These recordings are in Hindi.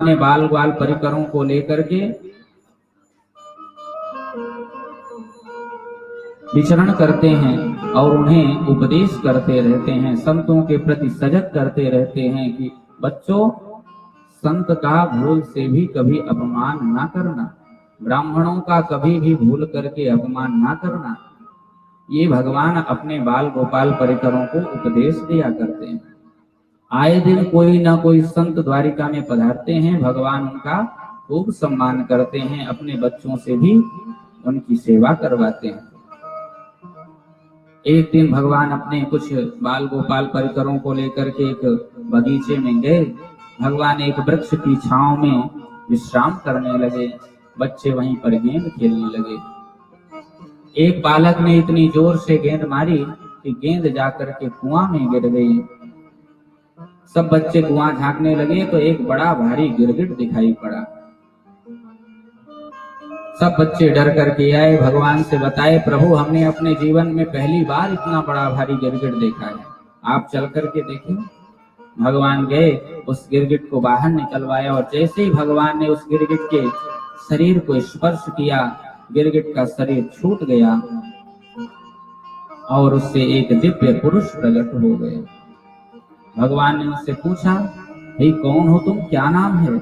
अपने बाल ग्वाल परिकरों को लेकर के विचरण करते हैं और उन्हें उपदेश करते रहते हैं, संतों के प्रति सजग करते रहते हैं कि बच्चों, संत का भूल से भी कभी अपमान ना करना, ब्राह्मणों का कभी भी भूल करके अपमान ना करना। ये भगवान अपने बाल गोपाल परिकरों को उपदेश दिया करते हैं। आए दिन कोई ना कोई संत द्वारिका में पधारते हैं, भगवान उनका खूब सम्मान करते हैं, अपने बच्चों से भी उनकी सेवा करवाते हैं। एक दिन भगवान अपने कुछ बाल गोपाल परिकरों को लेकर के एक बगीचे में गए। भगवान एक वृक्ष की छांव में विश्राम करने लगे, बच्चे वहीं पर गेंद खेलने लगे। एक बालक ने इतनी जोर से गेंद मारी कि गेंद जाकर के कुआं में गिर गई। सब बच्चे कुआं झांकने लगे तो एक बड़ा भारी गिरगिट दिखाई पड़ा। सब बच्चे डर करके आए, भगवान से बताए, प्रभु हमने अपने जीवन में पहली बार इतना बड़ा भारी गिरगिट देखा है, आप चल करके देखें। भगवान गए, उस गिरगिट को बाहर निकलवाया और जैसे ही भगवान ने उस गिरगिट के शरीर को स्पर्श किया, गिरगिट का शरीर छूट गया और उससे एक दिव्य पुरुष प्रकट हो गए। भगवान ने उससे पूछा, भाई कौन हो तुम, क्या नाम है?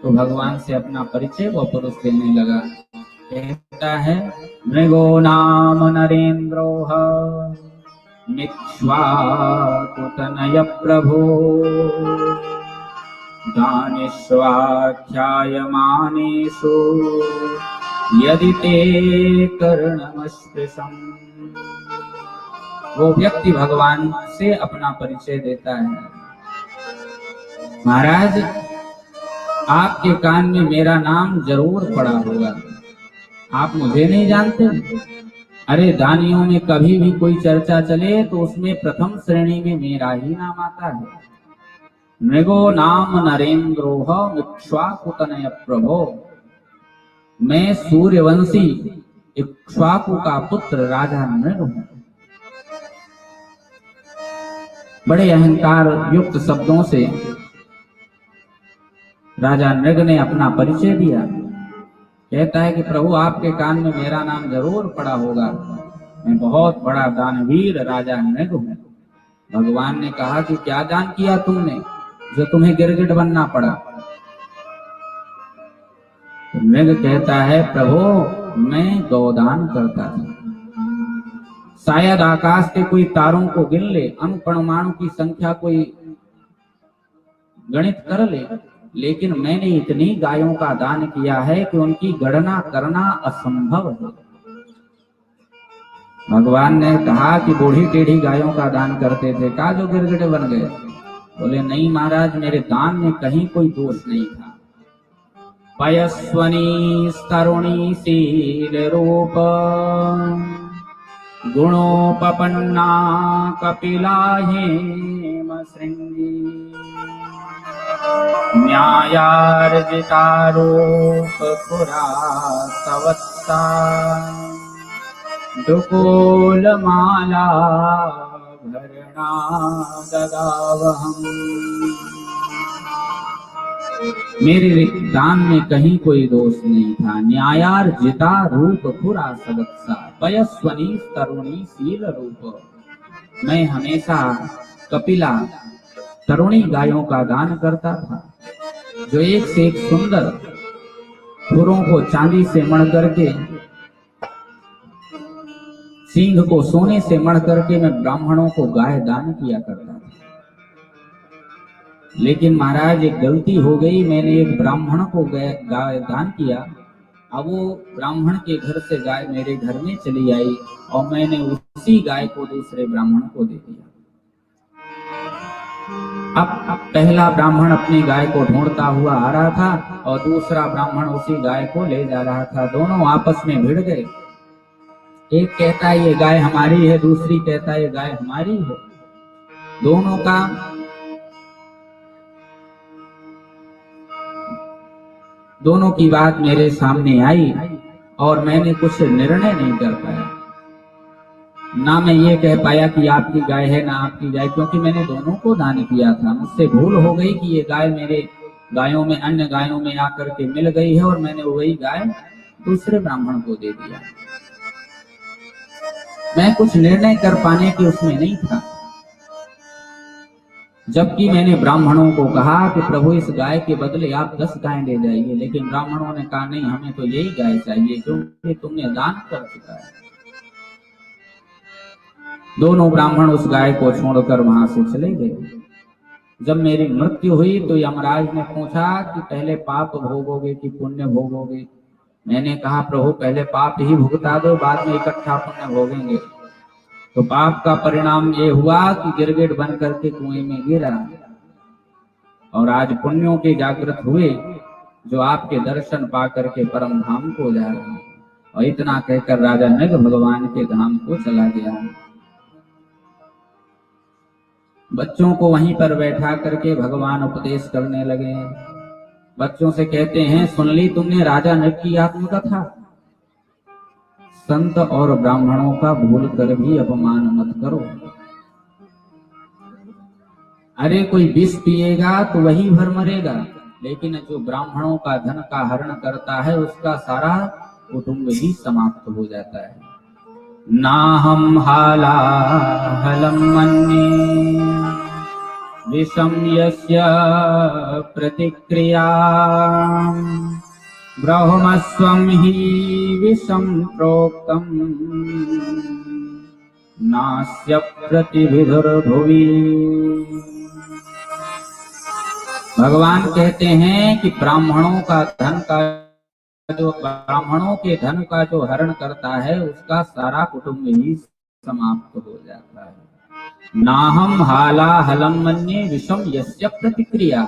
तो भगवान से अपना परिचय वो पुरुष देने लगा। कहता है, मृगो नाम नरेन्द्रोह मिक्ष्वाकुतनय प्रभो दानेष्वाख्यायमानेषु यदि ते कर्णमस्पृशम्। वो व्यक्ति भगवान से अपना परिचय देता है, महाराज आपके कान में मेरा नाम जरूर पड़ा होगा, आप मुझे नहीं जानते? अरे दानियों में कभी भी कोई चर्चा चले तो उसमें प्रथम श्रेणी में मेरा ही नाम आता है। मृगो नाम नरेन्द्रोह इक्ष्वाकुतनय प्रभो, मैं सूर्यवंशी इक्ष्वाकु का पुत्र राजा नृग हूं। बड़े अहंकार युक्त शब्दों से राजा नृग ने अपना परिचय दिया। कहता है कि प्रभु आपके कान में मेरा नाम जरूर पड़ा होगा, मैं बहुत बड़ा दानवीर राजा नृग हूं। भगवान ने कहा कि क्या दान किया तुमने जो तुम्हें गिरगिट बनना पड़ा? तो नृग कहता है, प्रभु मैं गौदान करता था, शायद आकाश के कोई तारों को गिन ले, अणु परमाणु की संख्या कोई गणित कर ले, लेकिन मैंने इतनी गायों का दान किया है कि उनकी गणना करना असंभव है। भगवान ने कहा कि बूढ़ी टेढ़ी गायों का दान करते थे, का जो गिरगिट बन गए? बोले नहीं महाराज, मेरे दान में कहीं कोई दोष नहीं था। पयस्वनी तरुणी शील रूप गुणोपपन्ना कपिला हेम श्रृंगी न्यायार्जितारूप पुरा सवत्सा दुकूलमाला भरणा ददावहम्। मेरे दान में कहीं कोई दोष नहीं था। न्यायार्जिता रूप पुरा सवत्सा पयस्वनी तरुणी शील रूप, मैं हमेशा कपिला तरुणी गायों का दान करता था, जो एक से एक सुंदर खुरों को चांदी से मढ़ करके, सींग को सोने से मढ़ करके मैं ब्राह्मणों को गाय दान किया करता था। लेकिन महाराज एक गलती हो गई, मैंने एक ब्राह्मण को गाय दान किया। अब वो ब्राह्मण के घर से गाय मेरे घर में चली आई और मैंने उसी गाय को दूसरे ब्राह्मण को दे दिया। अब पहला ब्राह्मण अपनी गाय को ढूंढता हुआ आ रहा था और दूसरा ब्राह्मण उसी गाय को ले जा रहा था। दोनों आपस में भिड़ गए। एक कहता है ये गाय हमारी है, दूसरी कहता है ये गाय हमारी है। दोनों की बात मेरे सामने आई और मैंने कुछ निर्णय नहीं कर पाया। ना मैं ये कह पाया कि आपकी गाय है ना आपकी गाय, क्योंकि मैंने दोनों को दान किया था। मुझसे भूल हो गई कि ये गाय मेरे गायों में, अन्य गायों में आकर के मिल गई है और मैंने वही गाय दूसरे ब्राह्मण को दे दिया। मैं कुछ निर्णय कर पाने की उसमें नहीं था, जबकि मैंने ब्राह्मणों को कहा कि प्रभु इस गाय के बदले आप 10 गायें ले जाइए, लेकिन ब्राह्मणों ने कहा नहीं, हमें तो यही गाय चाहिए क्योंकि तुमने दान कर चुका है। दोनों ब्राह्मण उस गाय को छोड़कर वहां से चले गए। जब मेरी मृत्यु हुई तो यमराज ने पूछा कि पहले पाप भोगोगे कि पुण्य भोगोगे? मैंने कहा प्रभु पहले पाप ही भुगता दो, बाद में इकट्ठा पुण्य भोगेंगे। तो पाप का परिणाम ये हुआ कि गिरगिट बन करके कुएं में गिरा, और आज पुण्यों के जागृत हुए जो आपके दर्शन पा करके परम धाम को जा रहे हैं। और इतना कहकर राजा नग भगवान के धाम को चला गया। बच्चों को वहीं पर बैठा करके भगवान उपदेश करने लगे। बच्चों से कहते हैं, सुन ली तुमने राजा नग की आत्मकथा? संत और ब्राह्मणों का भूल कर भी अपमान मत करो। अरे कोई विष पिएगा तो वही भर मरेगा, लेकिन जो ब्राह्मणों का धन का हरण करता है उसका सारा कुटुंब ही समाप्त हो जाता है। नाहं हालाहलं मन्ये विषम यस्य प्रतिक्रिया ब्रह्मस्वं हि विषम प्रोक्तम् नास्य प्रतिविधुर्भुवि। भगवान कहते हैं कि ब्राह्मणों के धन का जो हरण करता है उसका सारा कुटुंब ही समाप्त हो जाता है। नाहम हालाहलम मन्ये विषम यस्य प्रतिक्रिया।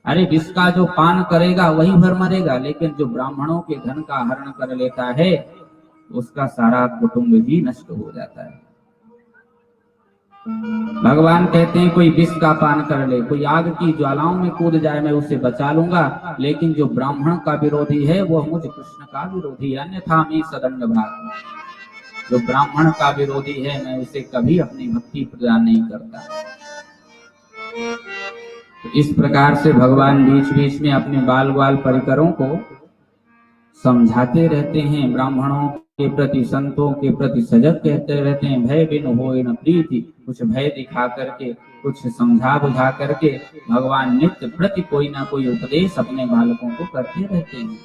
अरे विष का जो पान करेगा वही भर मरेगा, लेकिन जो ब्राह्मणों के धन का हरण कर लेता है उसका सारा कुटुंब ही नष्ट हो जाता है। भगवान कहते हैं कोई विष का पान कर ले, कोई आग की ज्वालाओं में कूद जाए, मैं उसे बचा लूंगा, लेकिन जो ब्राह्मण का विरोधी है वह मुझ कृष्ण का विरोधी है, अन्यथा मैं सदंड भाग। जो ब्राह्मण का विरोधी है मैं उसे कभी अपनी भक्ति प्रदान नहीं करता। तो इस प्रकार से भगवान बीच बीच में अपने बाल बाल परिकरों को समझाते रहते हैं। ब्राह्मणों के प्रति, संतों के प्रति सजग कहते रहते हैं। भय बिन होय न प्रीति, कुछ भय दिखा करके, कुछ समझा बुझा करके भगवान नित्य प्रति कोई ना कोई उपदेश अपने बालकों को करते रहते हैं।